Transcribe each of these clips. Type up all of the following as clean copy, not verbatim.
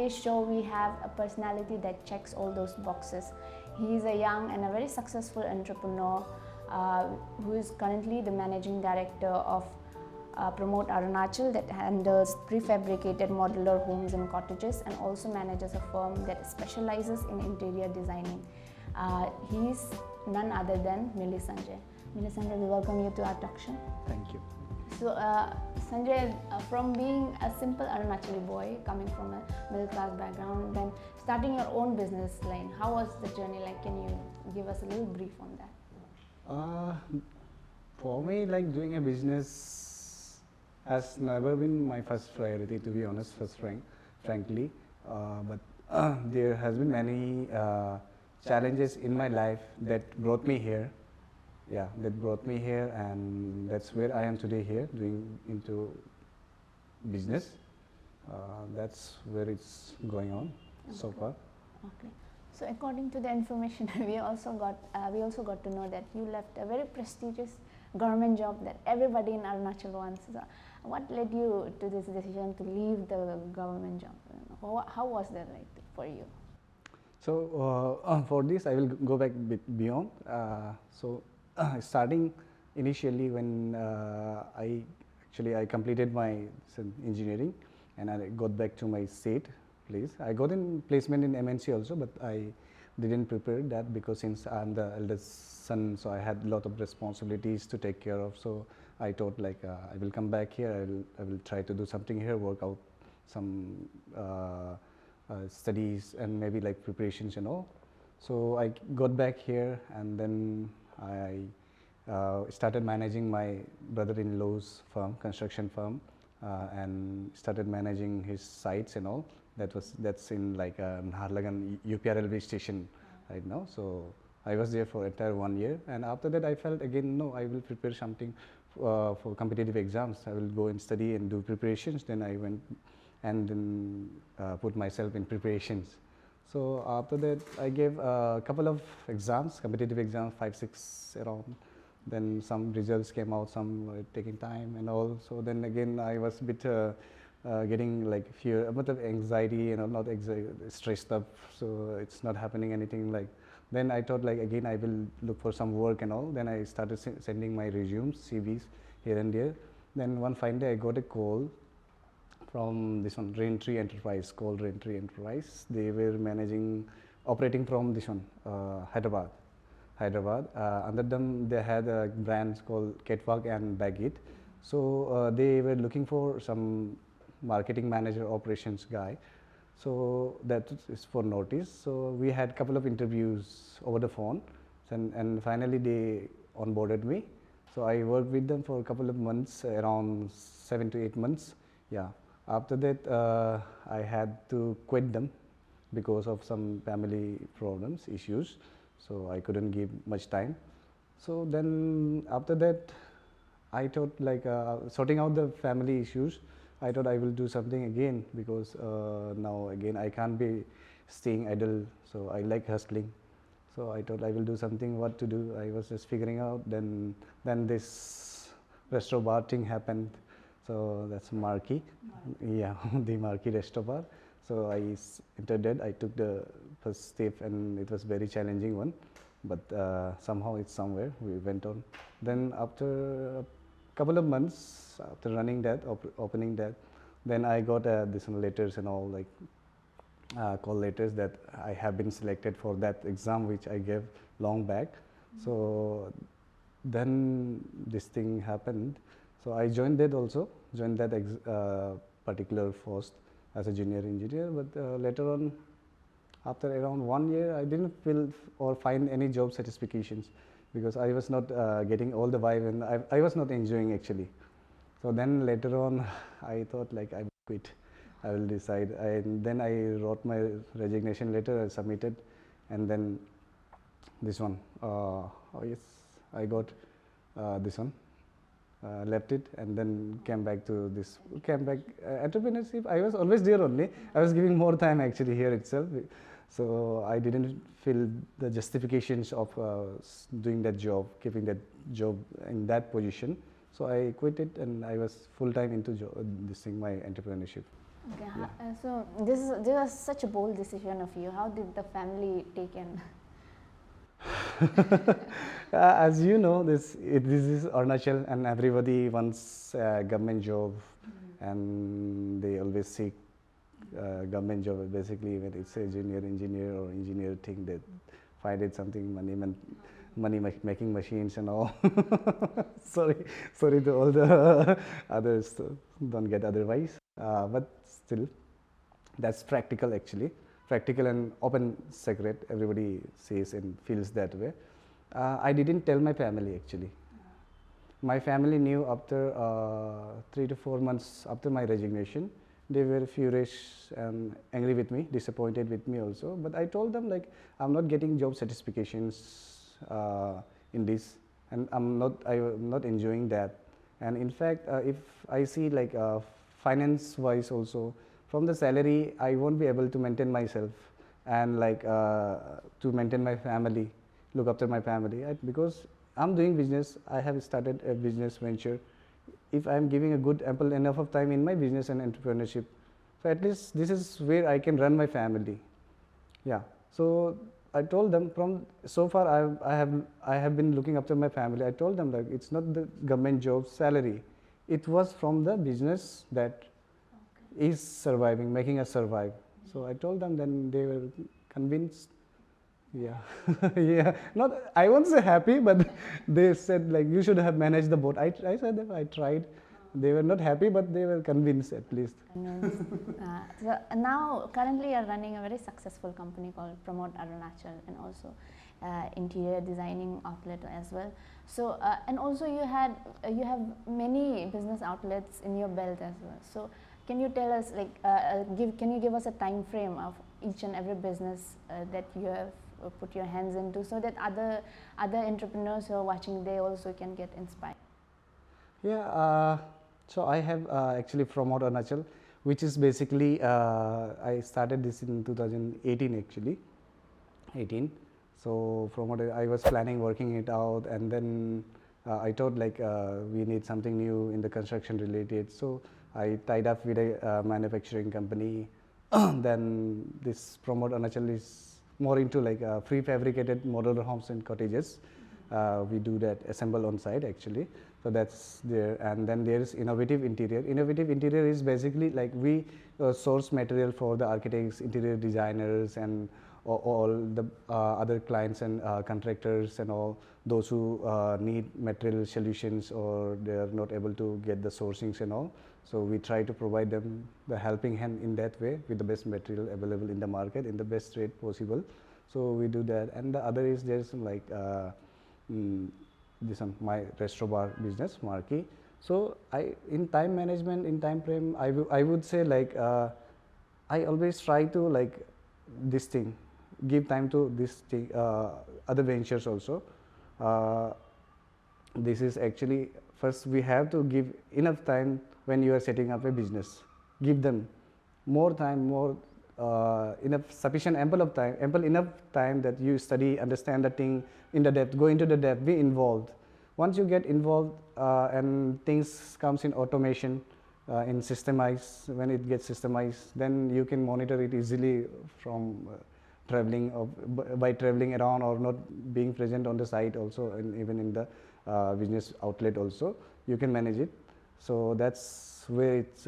today's show we have a personality that checks all those boxes. He is a young and a very successful entrepreneur who is currently the managing director of Promote Arunachal, that handles prefabricated modular homes and cottages, and also manages a firm that specializes in interior designing. He is none other than Milli Sanjay. Milli Sanjay, we welcome you to our talk show. Thank you. So, Sanjay, from being a simple Arunachali boy coming from a middle class background, then starting your own business line, how was the journey like? Can you give us a little brief on that? For me, like doing a business has never been my first priority, to be honest, frankly. But there has been many challenges in my life that brought me here. Yeah, that brought me here, and that's where I am today here, doing into business. That's where it's going on so far. Okay. So according to the information we also got to know that you left a very prestigious government job that everybody in Arunachal wants. So what led you to this decision to leave the government job? How was that like for you? So for this, I will go back beyond. Starting initially when I completed my engineering and I got back to my state place. I got in placement in MNC also, but I didn't prepare that because since I'm the eldest son, so I had a lot of responsibilities to take care of. So I thought like I will come back here. I will try to do something here, work out some studies and maybe like preparations and all. So I got back here, and then I started managing my brother-in-law's firm, construction firm, and started managing his sites and all. That's in like Naharlagan UP railway station right now. So I was there for entire 1 year, and after that I felt again, no, I will prepare something for competitive exams. I will go and study and do preparations. Then I went and then put myself in preparations. So after that, I gave a couple of exams, competitive exams, 5, 6 around. Then some results came out, some were taking time and all. So then again, I was a bit getting like fear, a bit of anxiety, you know, not stressed up. So it's not happening anything like. Then I thought like again, I will look for some work and all. Then I started sending my resumes, CVs here and there. Then one fine day, I got a call from this one, Raintree Enterprise, called Raintree Enterprise. They were operating from this one, Hyderabad. Under them, they had brands called Catwalk and Bagit. So they were looking for some marketing manager, operations guy. So that is for notice. So we had a couple of interviews over the phone, and finally they onboarded me. So I worked with them for a couple of months, around 7 to 8 months. Yeah. After that, I had to quit them because of some family problems, issues. So I couldn't give much time. So then after that, I thought like sorting out the family issues, I thought I will do something again because now again I can't be staying idle. So I like hustling. So I thought I will do something, what to do. I was just figuring out. Then this resto bar thing happened. So that's Marquee, yeah, the Marquee Resto Bar. So I entered that. I took the first step, and it was very challenging one, but somehow it's somewhere. We went on. Then after a couple of months after running that, opening that, then I got this letters and all like call letters that I have been selected for that exam which I gave long back. So then this thing happened. So I joined that particular post as a junior engineer, but later on, after around 1 year, I didn't feel or find any job satisfactions because I was not getting all the vibe, and I was not enjoying actually. So then later on, I thought like I will quit. I will decide. And then I wrote my resignation letter, I submitted, and then this one. Oh yes, I got this one. Left it and then came back entrepreneurship. I was always there only. I was giving more time actually here itself, so I didn't feel the justifications of doing that job, keeping that job in that position. So I quit it and I was full time into this thing, my entrepreneurship. Okay. Yeah. So this was such a bold decision of you. How did the family take in? As you know, this is Arunachal, and everybody wants a government job, and they always seek government job. Basically, when it's a junior engineer or engineer thing, they find it something making machines and all. sorry, sorry to all the others. Don't get otherwise, but still, that's practical actually. Practical and open secret. Everybody says and feels that way. I didn't tell my family actually. My family knew after 3 to 4 months after my resignation. They were furious and angry with me, disappointed with me also. But I told them like I'm not getting job satisfactions in this, and I'm not enjoying that. And in fact, if I see like finance wise also, from the salary I won't be able to maintain myself and like to maintain my family, look after my family, because I'm doing business. I have started a business venture. If I'm giving a good ample enough of time in my business and entrepreneurship, so at least this is where I can run my family. Yeah. So I told them from so far I have been looking after my family. I told them like it's not the government job salary. It was from the business that is surviving, making us survive. So I told them, then they were convinced. Yeah, yeah. Not I won't say happy, but they said like you should have managed the boat. I said that I tried. They were not happy, but they were convinced at least. Convinced. So now, currently, you're running a very successful company called Promote Arunachal, and also interior designing outlet as well. So and also you have many business outlets in your belt as well. So can you tell us like can you give us a time frame of each and every business that you have put your hands into, so that other entrepreneurs who are watching, they also can get inspired? Yeah. So I have actually Promote Arunachal, which is basically I started this in 2018 actually. 18. So from what I was planning working it out, and then I thought like we need something new in the construction related. So I tied up with a manufacturing company. Then this Promote Arunachal is more into like prefabricated modular homes and cottages. We do that assemble on site actually. So that's there. And then there is innovative interior. Innovative interior is basically like we source material for the architects, interior designers, and all the other clients and contractors and all those who need material solutions, or they are not able to get the sourcings and all. So we try to provide them the helping hand in that way with the best material available in the market in the best rate possible. So we do that. And the other is there's like this one, my restaurant bar business, Marquee. So I in time management, in time frame, I would say like I always try to like this thing, give time to this thing, other ventures also. Uh, this is actually first we have to give enough time when you are setting up a business. Give them more time, more enough sufficient ample enough time that you study, understand the thing in the depth, go into the depth, be involved. Once you get involved and things comes in automation, in systemized, when it gets systemized, then you can monitor it easily from traveling by traveling around or not being present on the site also, and even in the business outlet also you can manage it. So that's where it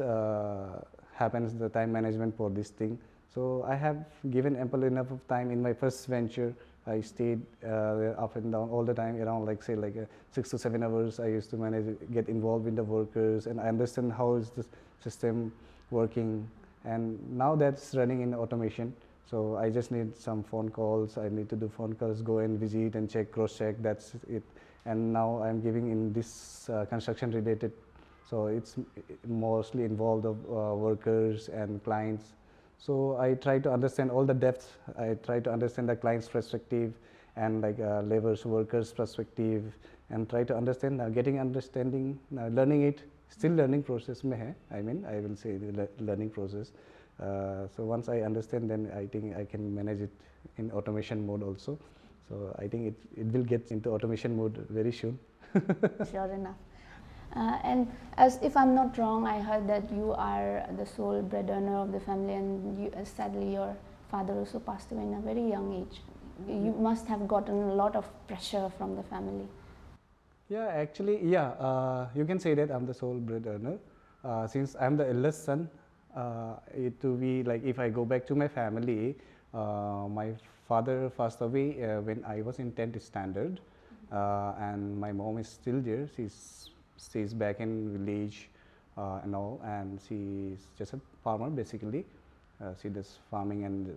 happens, the time management for this thing. So I have given ample enough of time in my first venture. I stayed up and down all the time, around like say like 6 to 7 hours. I used to manage, get involved with the workers, and I understand how is the system working. And now that's running in automation. So I just need some phone calls. I need to do phone calls, go and visit and check, cross check. That's it. And now I'm giving in this construction related. So it's mostly involved of workers and clients. So I try to understand all the depths. I try to understand the client's perspective and like laborers, workers' perspective, and try to understand, getting understanding, learning it. Still learning process mein hai. I mean, I will say the learning process. So once I understand, then I think I can manage it in automation mode also. So I think it will get into automation mode very soon. Sure enough. And as if I'm not wrong, I heard that you are the sole breadwinner of the family, and sadly your father also passed away in a very young age. You must have gotten a lot of pressure from the family. Yeah, actually, yeah, you can say that I'm the sole breadwinner. Since I'm the eldest son, it to be like if I go back to my family, my father passed away when I was in 10th standard, and my mom is still there. Stays back in village and all, and she's just a farmer basically. She does farming and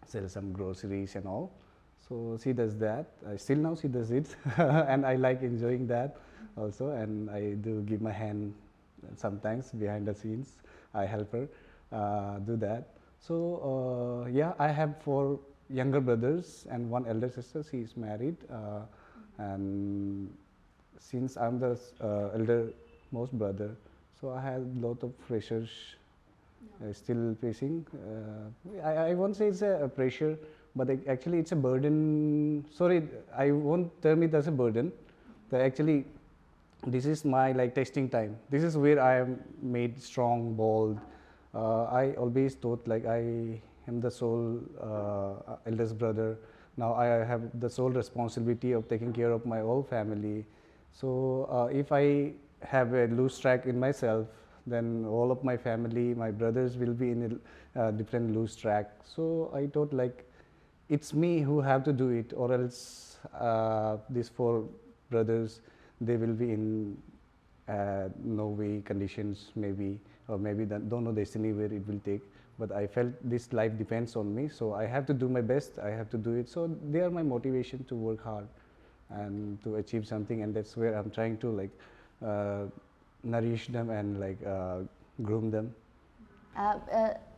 sells some groceries and all. So she does that. Still now she does it, and I like enjoying that also. And I do give my hand sometimes behind the scenes. I help her do that. So yeah, I have 4 younger brothers and 1 elder sister. She is married, and since I'm the elder most brother, so I have a lot of pressures still facing. I won't say it's a pressure, but actually it's a burden. Sorry, I won't term it as a burden. Actually, this is my like testing time. This is where I am made strong, bold. I always thought like I am the sole eldest brother. Now I have the sole responsibility of taking care of my whole family. So if I have a loose track in myself, then all of my family, my brothers will be in a different loose track. So I thought like it's me who have to do it, or else these 4 brothers, they will be in no way conditions maybe, or maybe don't know destiny where it will take. But I felt this life depends on me, so I have to do my best. I have to do it. So they are my motivation to work hard and to achieve something, and that's where I'm trying to like nourish them and like groom them.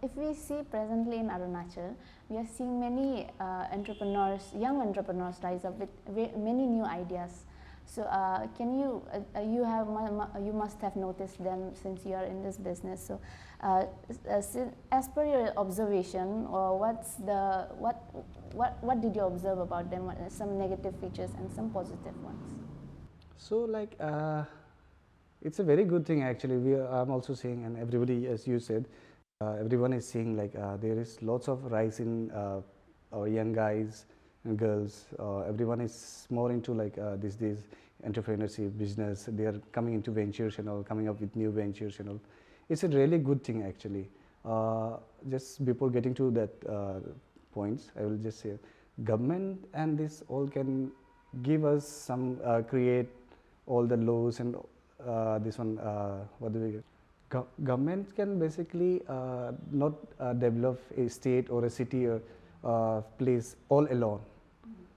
If we see presently in Arunachal, we are seeing many entrepreneurs, young entrepreneurs rise up with many new ideas. So can you, you must have noticed them since you are in this business. So as per your observation, what did you observe about them? What are some negative features and some positive ones? So like it's a very good thing actually. I'm also seeing, and everybody, as you said, everyone is seeing like there is lots of rise in our young guys and girls. Everyone is more into like these days entrepreneurship, business. They are coming into ventures and all, coming up with new ventures and all. It's a really good thing actually. Just before getting to that points, I will just say government and this all can give us some create all the laws and this one, what do we get? Government can basically not develop a state or a city or place all alone.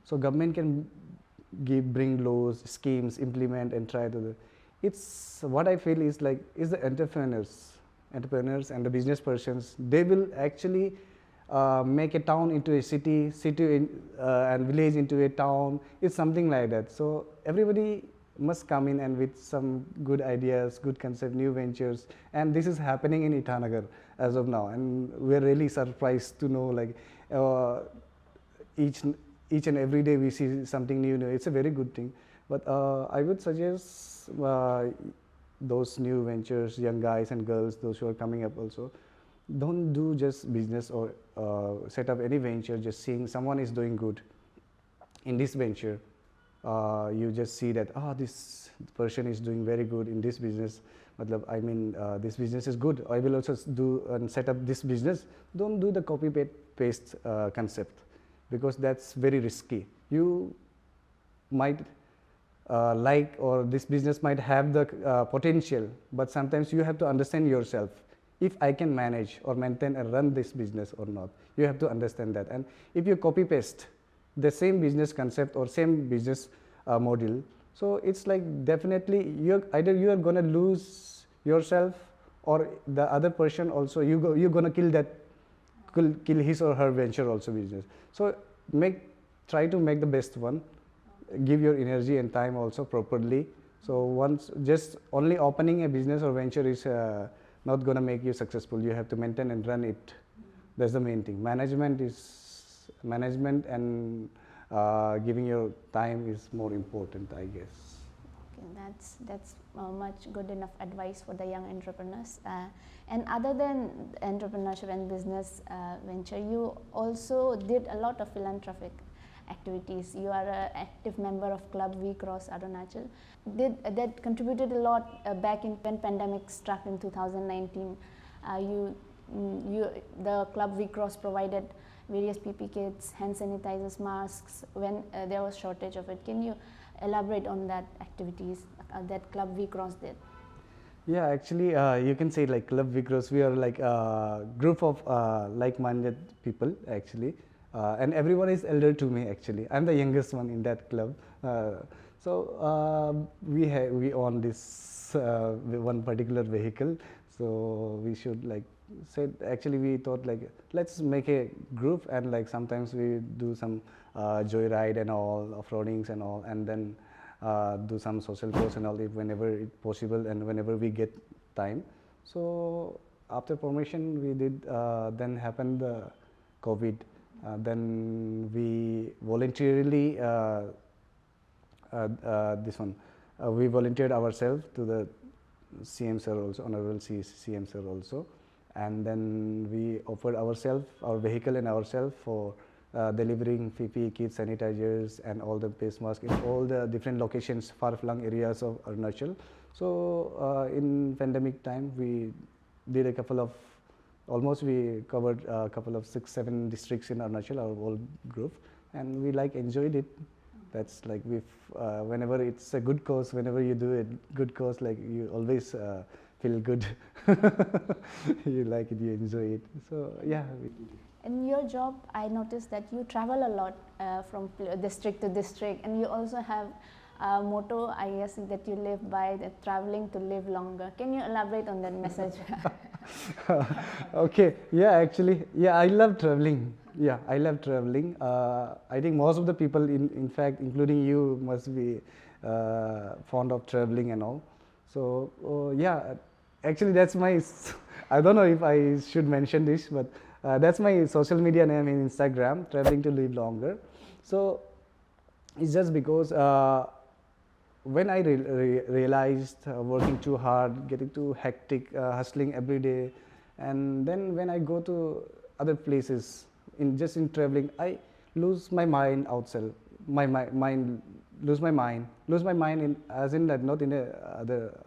So government can bring laws, schemes, implement and try to. It's what I feel is like is the entrepreneurs and the business persons. They will actually make a town into a city, and village into a town. It's something like that. So everybody must come in and with some good ideas, good concept, new ventures, and this is happening in Itanagar as of now, and we're really surprised to know like each and every day we see something new. It's a very good thing, but I would suggest those new ventures, young guys and girls, those who are coming up also, don't do just business or set up any venture just seeing someone is doing good in this venture. You just see that this person is doing very good in this business. I mean, this business is good. I will also do and set up this business. Don't do the copy paste concept, because that's very risky. You might like, or this business might have the potential, but sometimes you have to understand yourself. If I can manage or maintain and run this business or not, you have to understand that. And if you copy paste the same business concept or same business model, so it's like definitely either you are going to lose yourself, or the other person also you're going to kill his or her venture also business. So try to make the best one, give your energy and time also properly. So once just only opening a business or venture is not going to make you successful. You have to maintain and run it. That's the main thing. Management and giving your time is more important, I guess. Okay, that's much good enough advice for the young entrepreneurs. And other than entrepreneurship and business venture, you also did a lot of philanthropic activities. You are an active member of Club V Cross Arunachal. That contributed a lot back in when pandemic struck in 2019. The Club V Cross provided various PP kits, hand sanitizers, masks when there was shortage of it. Can you elaborate on that activities that Club V Cross did? Yeah, actually, you can say like Club Vigorous, we are like a group of like-minded people actually, and everyone is elder to me actually. I'm the youngest one in that club. We own this one particular vehicle, so we should like said actually we thought like let's make a group, and like sometimes we do some joyride and all, off-roadings and all, and then do some social course and all if whenever it's possible and whenever we get time. So after promotion we did then happened the COVID, then we voluntarily we volunteered ourselves to the CM sir also, Honourable CM sir also, and then we offered ourselves, our vehicle and ourselves for delivering PPE kits, sanitizers and all the face masks in all the different locations, far-flung areas of Arunachal. So in pandemic time we did a couple of, almost we covered a couple of 6-7 districts in Arunachal, our whole group, and we like enjoyed it. That's like whenever it's a good cause, whenever you do a good cause, like you always feel good. You like it, you enjoy it. So yeah. In your job, I noticed that you travel a lot from district to district, and you also have a motto, I guess, that you live by, that traveling to live longer. Can you elaborate on that message? Okay, yeah, actually, yeah, I love traveling. Yeah, I love traveling. I think most of the people, in fact, including you, must be fond of traveling and all. So, yeah, actually, that's my, I don't know if I should mention this, but that's my social media name in Instagram, Traveling to Live Longer. So it's just because when I realized working too hard, getting too hectic, hustling every day, and then when I go to other places, in traveling, I lose my mind outside. Lose my mind in, as in that, not in a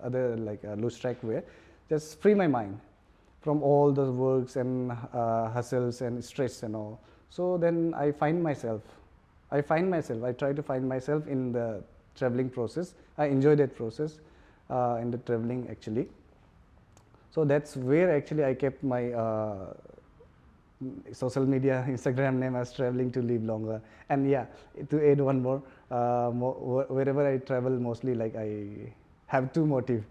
other like a loose track way. Just free my mind from all the works and hustles and stress and all. So then I find myself, I try to find myself in the traveling process. I enjoy that process in the traveling actually. So that's where actually I kept my social media Instagram name as Traveling to Live Longer. And yeah, to add one more, wherever I travel, mostly like I have two motive.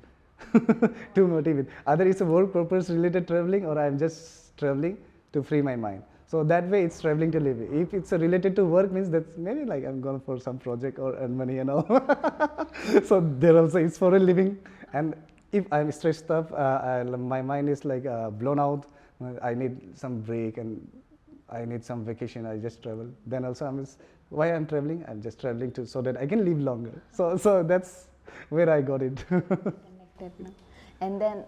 Two motive. Either it's a work purpose related traveling, or I'm just traveling to free my mind. So that way it's traveling to live. If it's related to work, means that's maybe like I'm going for some project or earn money and all. So there also it's for a living. And if I'm stressed up, my mind is like blown out, I need some break and I need some vacation, I just travel. Then also why I'm traveling? I'm just traveling to so that I can live longer. So that's where I got it. And then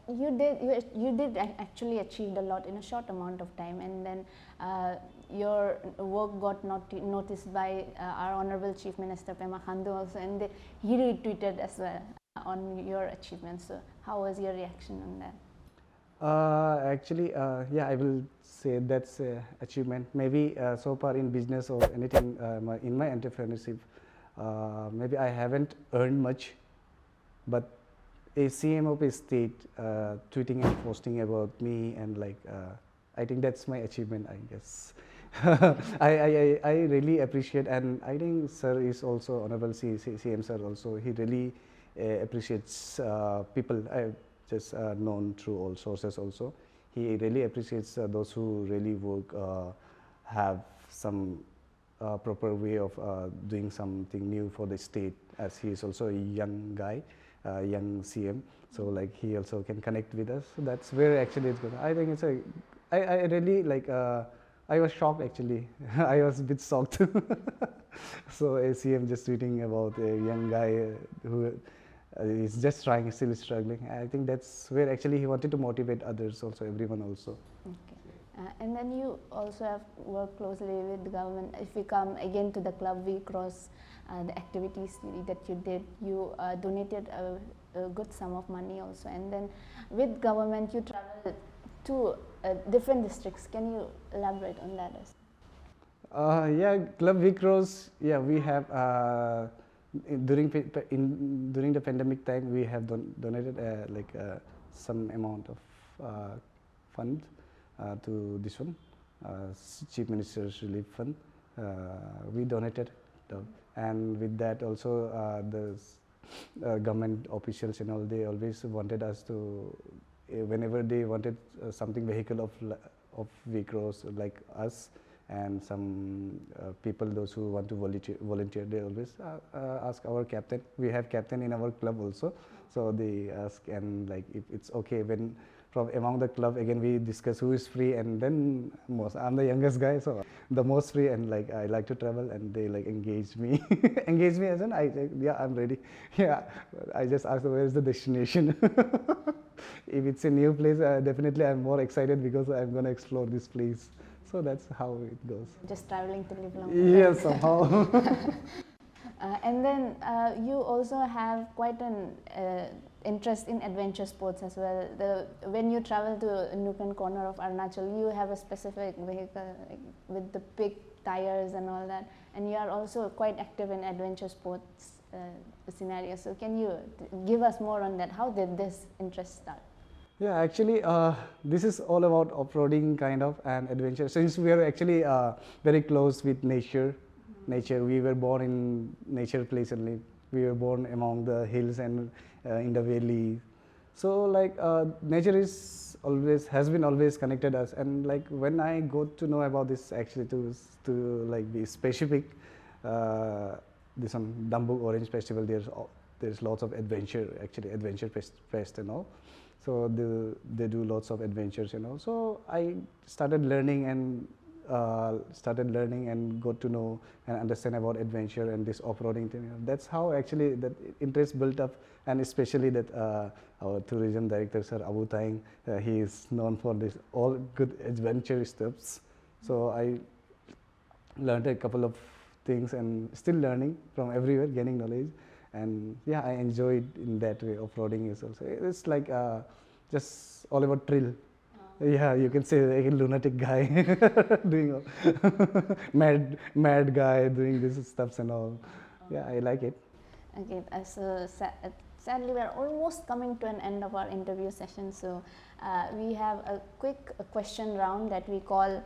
you did actually achieve a lot in a short amount of time, and then your work got noticed by our Honourable Chief Minister Pema Khandu also, and he retweeted as well on your achievements. So how was your reaction on that? Actually, yeah, I will say that's an achievement. Maybe so far in business or anything in my entrepreneurship, maybe I haven't earned much, but a CM of a state tweeting and posting about me, and like I think that's my achievement, I guess. I really appreciate, and I think sir is also Honourable CM sir also, he really appreciates people I've just known through all sources also. He really appreciates those who really work, have some proper way of doing something new for the state, as he is also a young guy, young CM. So like he also can connect with us. So that's where actually it's good. I think it's I really like I was shocked actually. I was a bit shocked. So I see him just tweeting about a young guy who is just trying, still struggling. I think that's where actually he wanted to motivate others also, everyone also. Okay. And then you also have worked closely with the government. If we come again to the club we cross, the activities that you did, you donated a good sum of money also. And then with government you traveled to different districts. Can you elaborate on that? Yeah, Club Vicros. Yeah, we have during during the pandemic time we have donated some amount of fund to this one, Chief Minister's Relief Fund. We donated, and with that also the government officials and all, they always wanted us to, whenever they wanted something vehicle of Vicros like us, and some people, those who want to volunteer, they always ask our captain. We have captain in our club also, so they ask, and like if it's okay, when from among the club again we discuss who is free, and then I'm the youngest guy, so the most free, and like I like to travel, and they like engage me engage me as in yeah, I'm ready. Yeah, I just ask where is the destination. If it's a new place, definitely I'm more excited because I'm gonna explore this place. So that's how it goes. Just traveling to live long. Yeah, somehow. And then you also have quite an interest in adventure sports as well. When you travel to a nook and corner of Arunachal, you have a specific vehicle with the big tires and all that, and you are also quite active in adventure sports scenarios. So can you give us more on that? How did this interest start? Yeah, actually, this is all about off-roading kind of and adventure. Since we are actually very close with nature, we were born in nature place only. We were born among the hills and in the valley. So like nature is has been always connected us. And like when I got to know about this, actually to like be specific, this one Dambuk Orange Festival, there's lots of adventure, actually adventure fest and all. So they do lots of adventures, you know. So I started learning and got to know and understand about adventure and this off-roading thing. That's how actually that interest built up, and especially that our tourism director, Sir Abu Taing, he is known for this all good adventure stuffs. So I learned a couple of things and still learning from everywhere, gaining knowledge. And yeah, I enjoyed in that way. Off-roading is also, it's like just all about thrill. Yeah, you can say like a lunatic guy doing mad guy doing this stuffs and all. Yeah, I like it. Okay, so sadly we are almost coming to an end of our interview session. So we have a quick question round that we call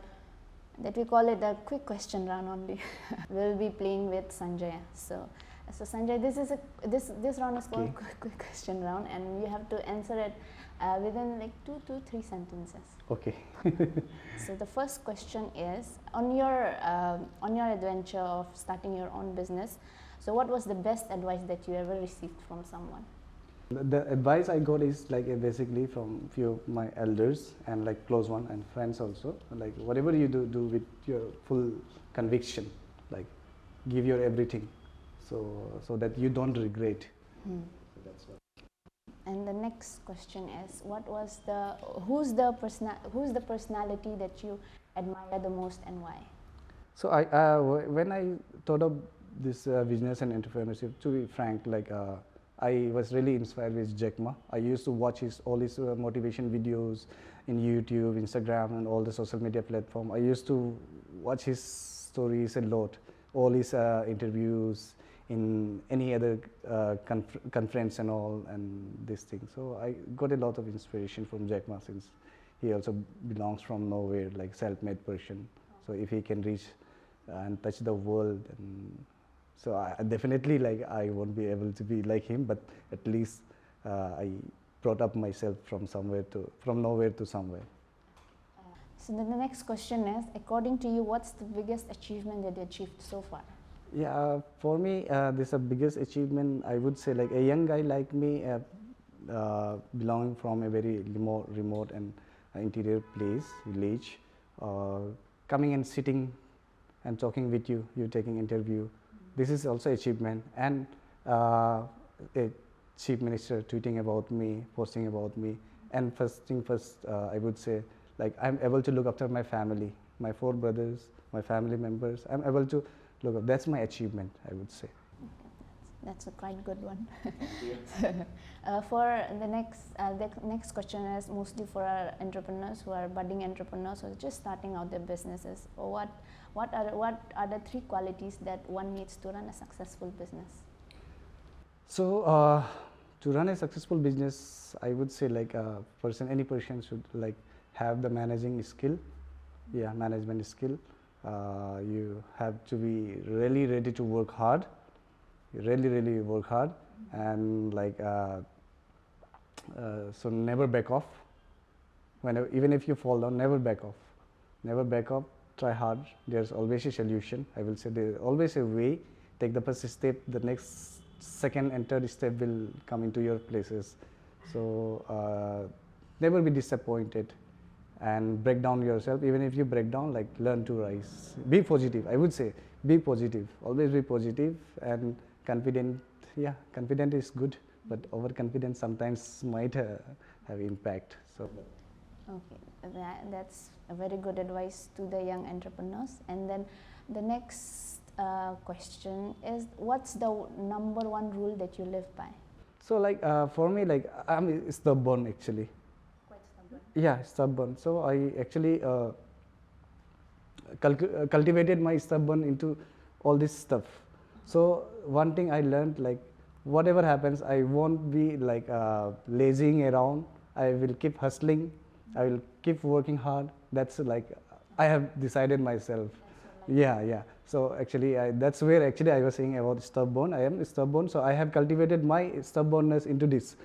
it a quick question round only. We'll be playing with Sanjay. So Sanjay, this round is called quick question round, and you have to answer it within like 2 to 3 sentences. Okay. So the first question is, on your adventure of starting your own business, so what was the best advice that you ever received from someone? The advice I got is like basically from few of my elders and like close one and friends also. Like whatever you do with your full conviction, like give your everything, so that you don't regret. So that's what. And the next question is, who's the personality that you admire the most and why? So when I thought of this business and entrepreneurship, to be frank, like I was really inspired with Jack Ma. I used to watch all his motivation videos in YouTube, Instagram, and all the social media platform. I used to watch his stories a lot, all his interviews in any other conference and all, and this thing. So I got a lot of inspiration from Jack Ma, since he also belongs from nowhere, like self-made person. So if he can reach and touch the world, and so I definitely, like, I won't be able to be like him, but at least I brought up myself from nowhere to somewhere. So then the next question is, according to you, what's the biggest achievement that you achieved so far? Yeah, for me, this is the biggest achievement. I would say, like a young guy like me, belonging from a very remote and interior place, village. coming and sitting and talking with you, you taking interview. This is also achievement. And a chief minister tweeting about me, posting about me. And first thing first, I would say, like I'm able to look after my family, my 4 brothers, my family members. I'm able to look up. That's my achievement, I would say. That's a quite good one. For the next question is mostly for our entrepreneurs who are budding entrepreneurs or just starting out their businesses. What are the 3 qualities that one needs to run a successful business? So to run a successful business, I would say like any person should like have the managing skill, management skill. You have to be really ready to work hard. Really work hard, and like so never back off. Whenever, even if you fall down, never back off. Never back off. Try hard. There's always a solution. I will say there's always a way. Take the first step. The next, second, and third step will come into your places. So never be disappointed, and break down yourself. Even if you break down, like learn to rise. Be positive. I would say be positive. Always be positive and confident. Yeah, confident is good, but overconfidence sometimes might have impact. So. Okay, that's a very good advice to the young entrepreneurs. And then the next question is, what's the number 1 rule that you live by? So like for me, like I'm stubborn actually. Quite stubborn. Yeah, stubborn. So I actually cultivated my stubborn into all this stuff. So one thing I learned, like whatever happens, I won't be like lazing around. I will keep hustling. I will keep working hard. That's like I have decided myself. Yeah. So actually, that's where actually I was saying about stubborn. I am stubborn, so I have cultivated my stubbornness into this.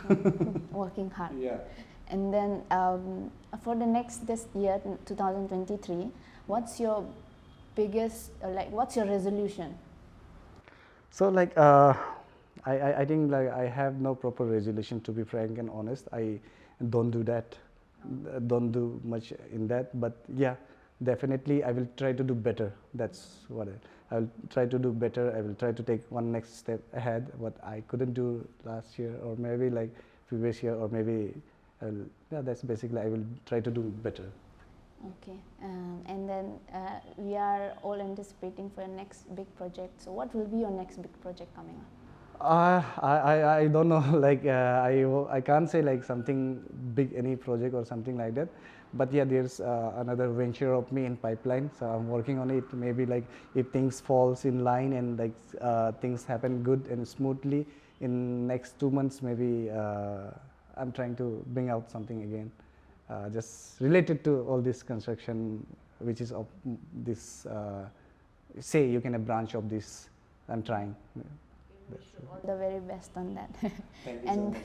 Okay. Working hard. Yeah. And then for this year, 2023, what's your biggest, what's your resolution? So like I think like I have no proper resolution, to be frank and honest. I don't do that. Don't do much in that, but yeah, definitely I will try to do better. That's what I will try to do better. I will try to take one next step ahead, what I couldn't do last year, or maybe like previous year, or maybe that's basically I will try to do better. Okay, and then we are all anticipating for your next big project. So what will be your next big project coming up? I don't know, like I can't say like something big, any project or something like that, but yeah, there's another venture of me in pipeline, so I'm working on it. Maybe like if things falls in line and like things happen good and smoothly in next 2 months, maybe I'm trying to bring out something again, just related to all this construction, which is of this say you can a branch of this. I'm trying. All the very best on that. Thank you so much.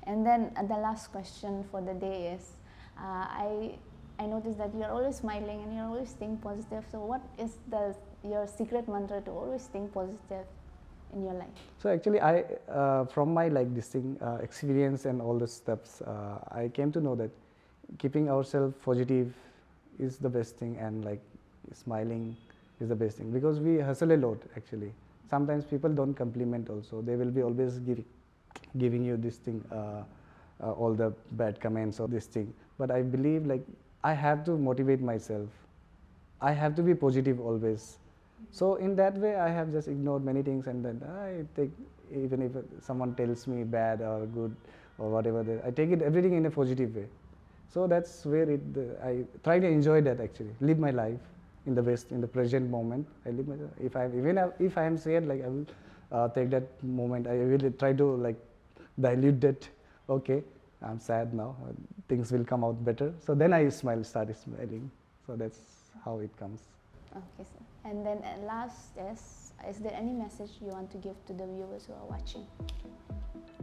And then the last question for the day is, I noticed that you're always smiling and you're always staying positive. So what is your secret mantra to always staying positive in your life? So actually, I from my like this thing experience and all the steps, I came to know that keeping ourselves positive is the best thing, and like smiling is the best thing, because we hustle a lot actually. Sometimes people don't compliment also. They will be always giving you this thing, all the bad comments or this thing. But I believe like I have to motivate myself. I have to be positive always. So in that way, I have just ignored many things, and then I take, even if someone tells me bad or good or whatever, I take it everything in a positive way. So that's where I try to enjoy that actually, live my life in the best, in the present moment. I live my, if I am sad, like I will take that moment. I will try to like dilute that. Okay, I'm sad now. Things will come out better. So then I start smiling. So that's how it comes. Okay, sir. And then last is there any message you want to give to the viewers who are watching?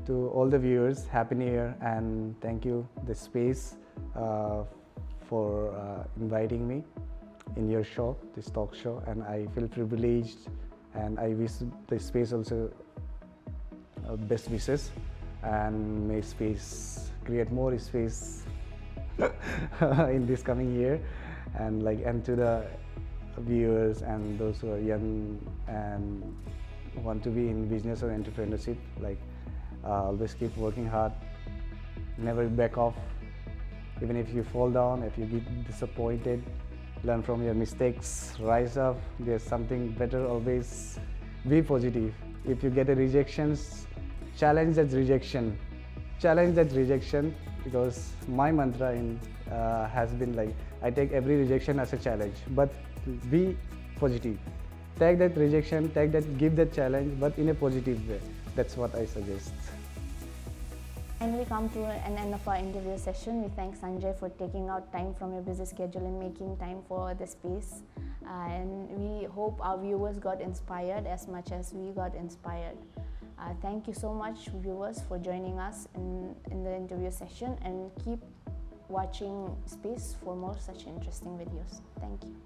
To all the viewers, Happy New Year, and thank you, the space, for inviting me in your show, this talk show, and I feel privileged, and I wish the space also best wishes, and may space create more space in this coming year, And to the viewers and those who are young and want to be in business or entrepreneurship, always keep working hard, never back off. Even if you fall down, if you get disappointed, learn from your mistakes, rise up. There's something better always. Be positive. If you get a rejections, challenge that rejection. Challenge that rejection, because my mantra has been I take every rejection as a challenge, but be positive. Take that rejection, give that challenge, but in a positive way. That's what I suggest. Finally come to an end of our interview session. We thank Sanjay for taking out time from your busy schedule and making time for this space. And we hope our viewers got inspired as much as we got inspired. Thank you so much, viewers, for joining us in the interview session, and keep watching Space for more such interesting videos. Thank you.